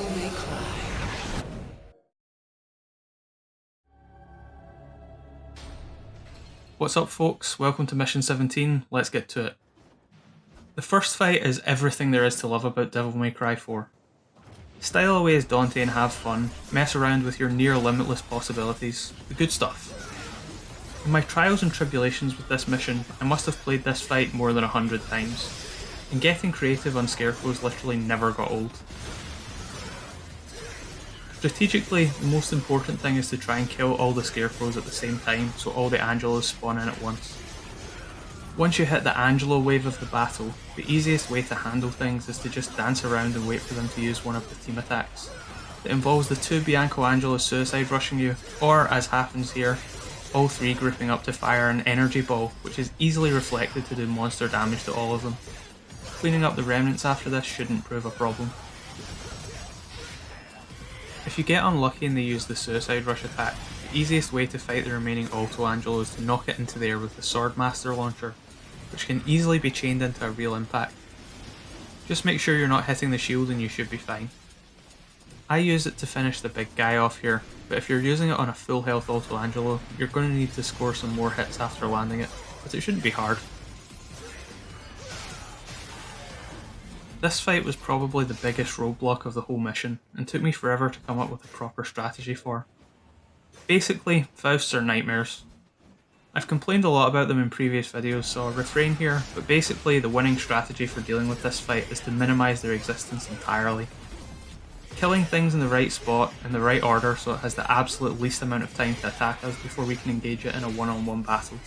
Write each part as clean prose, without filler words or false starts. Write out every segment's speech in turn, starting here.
may cry. What's up folks, welcome to mission 17, let's get to it. The first fight is everything there is to love about Devil May Cry 4. Style away as Dante and have fun, mess around with your near limitless possibilities, the good stuff. In my trials and tribulations with this mission, I must have played this fight more than 100 times, and getting creative on scarecrows literally never got old. Strategically, the most important thing is to try and kill all the scarecrows at the same time so all the Angelos spawn in at once. Once you hit the Angelo wave of the battle, the easiest way to handle things is to just dance around and wait for them to use one of the team attacks. It involves the two Bianco Angelos suicide rushing you, or as happens here, all three grouping up to fire an energy ball which is easily reflected to do monster damage to all of them. Cleaning up the remnants after this shouldn't prove a problem. If you get unlucky and they use the suicide rush attack, the easiest way to fight the remaining Alto Angelo is to knock it into the air with the Swordmaster launcher, which can easily be chained into a real impact. Just make sure you're not hitting the shield and you should be fine. I use it to finish the big guy off here, but if you're using it on a full health Alto Angelo, you're going to need to score some more hits after landing it, but it shouldn't be hard. This fight was probably the biggest roadblock of the whole mission, and took me forever to come up with a proper strategy for. Basically, Fausts are nightmares. I've complained a lot about them in previous videos, so I'll refrain here, but basically the winning strategy for dealing with this fight is to minimise their existence entirely. Killing things in the right spot, in the right order, so it has the absolute least amount of time to attack us before we can engage it in a one-on-one battle.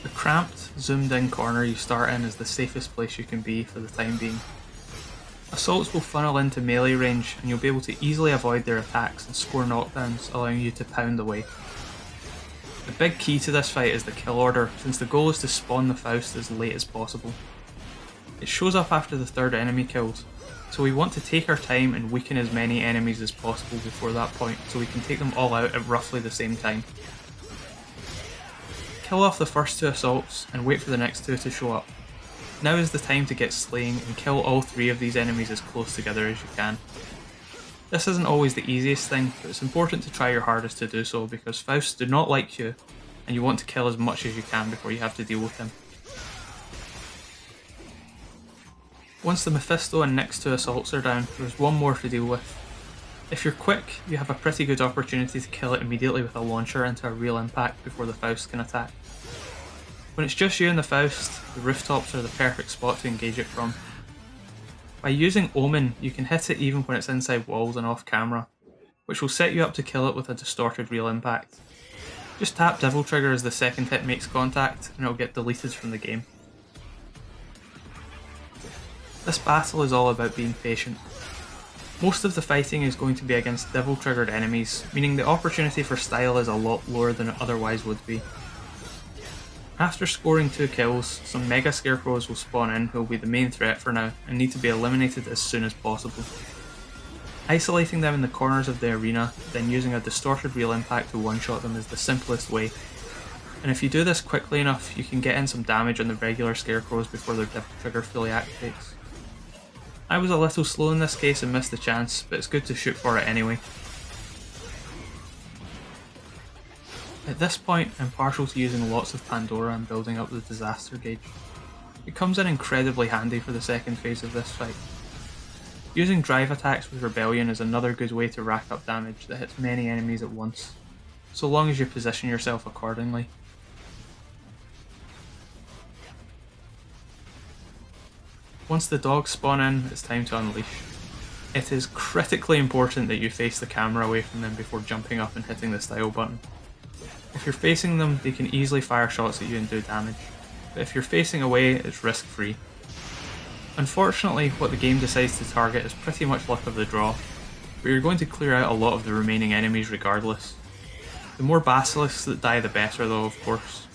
The cramped, zoomed in corner you start in is the safest place you can be for the time being. Assaults will funnel into melee range and you'll be able to easily avoid their attacks and score knockdowns, allowing you to pound away. The big key to this fight is the kill order, since the goal is to spawn the Faust as late as possible. It shows up after the third enemy killed, so we want to take our time and weaken as many enemies as possible before that point so we can take them all out at roughly the same time. Kill off the first two assaults and wait for the next two to show up. Now is the time to get slaying and kill all three of these enemies as close together as you can. This isn't always the easiest thing, but it's important to try your hardest to do so because Fausts do not like you and you want to kill as much as you can before you have to deal with him. Once the Mephisto and next two assaults are down, there's one more to deal with. If you're quick, you have a pretty good opportunity to kill it immediately with a launcher into a real impact before the Faust can attack. When it's just you and the Faust, the rooftops are the perfect spot to engage it from. By using Omen, you can hit it even when it's inside walls and off camera, which will set you up to kill it with a distorted real impact. Just tap Devil Trigger as the second hit makes contact and it'll get deleted from the game. This battle is all about being patient. Most of the fighting is going to be against Devil Triggered enemies, meaning the opportunity for style is a lot lower than it otherwise would be. After scoring 2 kills, some Mega Scarecrows will spawn in who will be the main threat for now and need to be eliminated as soon as possible. Isolating them in the corners of the arena, then using a distorted real impact to one-shot them is the simplest way. And if you do this quickly enough, you can get in some damage on the regular Scarecrows before their Devil Trigger fully activates. I was a little slow in this case and missed the chance, but it's good to shoot for it anyway. At this point, I'm partial to using lots of Pandora and building up the disaster gauge. It comes in incredibly handy for the second phase of this fight. Using drive attacks with Rebellion is another good way to rack up damage that hits many enemies at once, so long as you position yourself accordingly. Once the dogs spawn in, it's time to unleash. It is critically important that you face the camera away from them before jumping up and hitting the style button. If you're facing them, they can easily fire shots at you and do damage, but if you're facing away, it's risk free. Unfortunately, what the game decides to target is pretty much luck of the draw, but you're going to clear out a lot of the remaining enemies regardless. The more basilisks that die the better though, of course.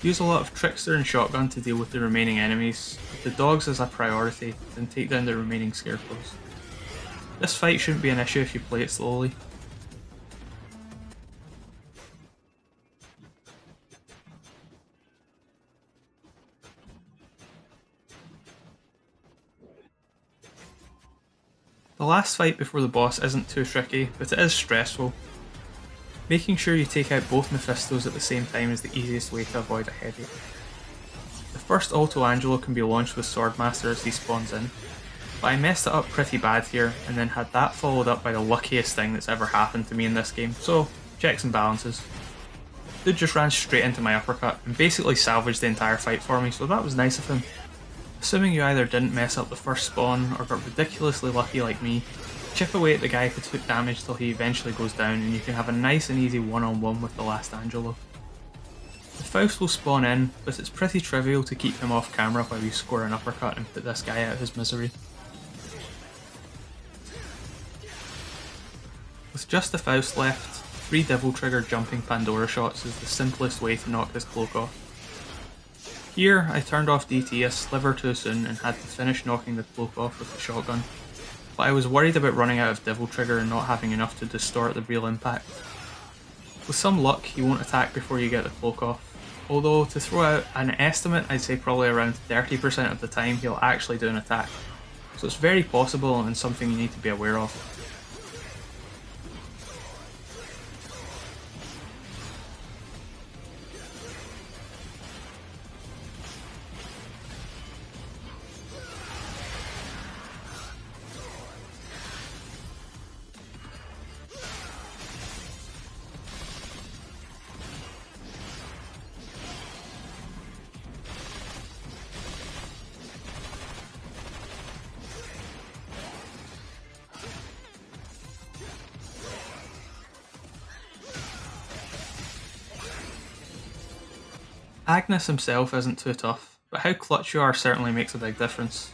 Use a lot of Trickster and Shotgun to deal with the remaining enemies. If the dogs is a priority, then take down the remaining Scarecrows. This fight shouldn't be an issue if you play it slowly. The last fight before the boss isn't too tricky, but it is stressful. Making sure you take out both Mephistos at the same time is the easiest way to avoid a headache. The first Auto Angelo can be launched with Swordmaster as he spawns in, but I messed it up pretty bad here and then had that followed up by the luckiest thing that's ever happened to me in this game, so checks and balances. Dude just ran straight into my uppercut and basically salvaged the entire fight for me, so that was nice of him. Assuming you either didn't mess up the first spawn or got ridiculously lucky like me, chip away at the guy who took damage till he eventually goes down and you can have a nice and easy one-on-one with the last Angelo. The Faust will spawn in, but it's pretty trivial to keep him off camera while you score an uppercut and put this guy out of his misery. With just the Faust left, 3 Devil Trigger jumping Pandora shots is the simplest way to knock his cloak off. Here, I turned off DT a sliver too soon and had to finish knocking the cloak off with the shotgun, but I was worried about running out of Devil Trigger and not having enough to distort the real impact. With some luck, he won't attack before you get the cloak off, although to throw out an estimate, I'd say probably around 30% of the time he'll actually do an attack, so it's very possible and something you need to be aware of. Agnes himself isn't too tough, but how clutch you are certainly makes a big difference.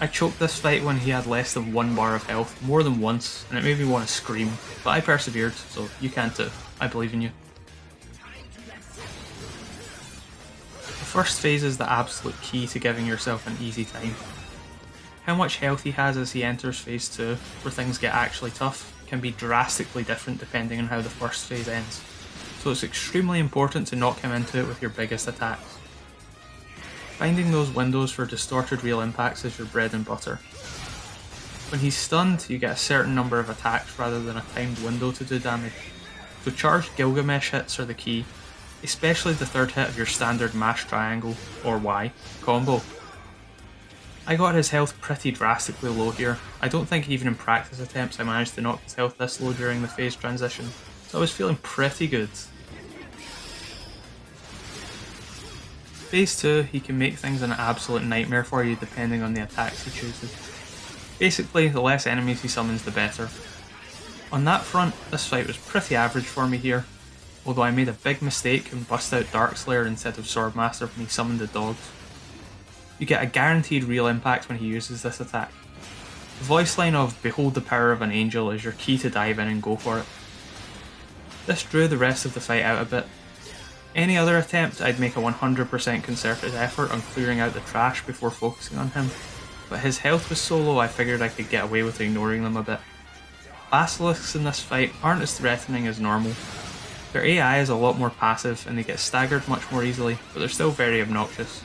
I choked this fight when he had less than 1 bar of health more than once, and it made me want to scream, but I persevered, so you can too. I believe in you. The first phase is the absolute key to giving yourself an easy time. How much health he has as he enters phase 2, where things get actually tough, can be drastically different depending on how the first phase ends, so it's extremely important to knock him into it with your biggest attacks. Finding those windows for distorted real impacts is your bread and butter. When he's stunned, you get a certain number of attacks rather than a timed window to do damage, so charged Gilgamesh hits are the key, especially the third hit of your standard mash triangle, or Y, combo. I got his health pretty drastically low here. I don't think even in practice attempts I managed to knock his health this low during the phase transition, so I was feeling pretty good. Phase 2, he can make things an absolute nightmare for you depending on the attacks he chooses. Basically, the less enemies he summons the better. On that front, this fight was pretty average for me here, although I made a big mistake and bust out Darkslayer instead of Swordmaster when he summoned the dogs. You get a guaranteed real impact when he uses this attack. The voice line of "Behold the power of an angel" is your key to dive in and go for it. This drew the rest of the fight out a bit. Any other attempt, I'd make a 100% concerted effort on clearing out the trash before focusing on him, but his health was so low I figured I could get away with ignoring them a bit. Basilisks in this fight aren't as threatening as normal. Their AI is a lot more passive and they get staggered much more easily, but they're still very obnoxious.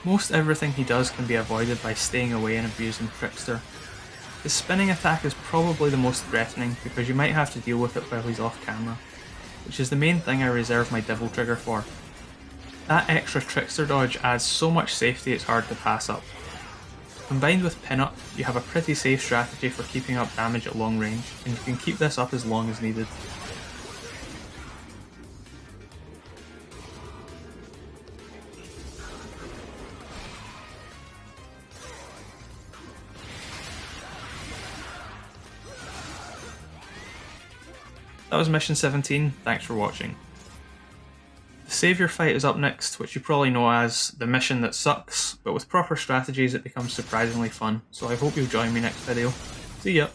Most everything he does can be avoided by staying away and abusing Trickster. His spinning attack is probably the most threatening because you might have to deal with it while he's off camera, which is the main thing I reserve my Devil Trigger for. That extra Trickster dodge adds so much safety it's hard to pass up. Combined with pin-up, you have a pretty safe strategy for keeping up damage at long range, and you can keep this up as long as needed. That was mission 17, thanks for watching. The Saviour fight is up next, which you probably know as the mission that sucks, but with proper strategies it becomes surprisingly fun, so I hope you'll join me next video. See ya!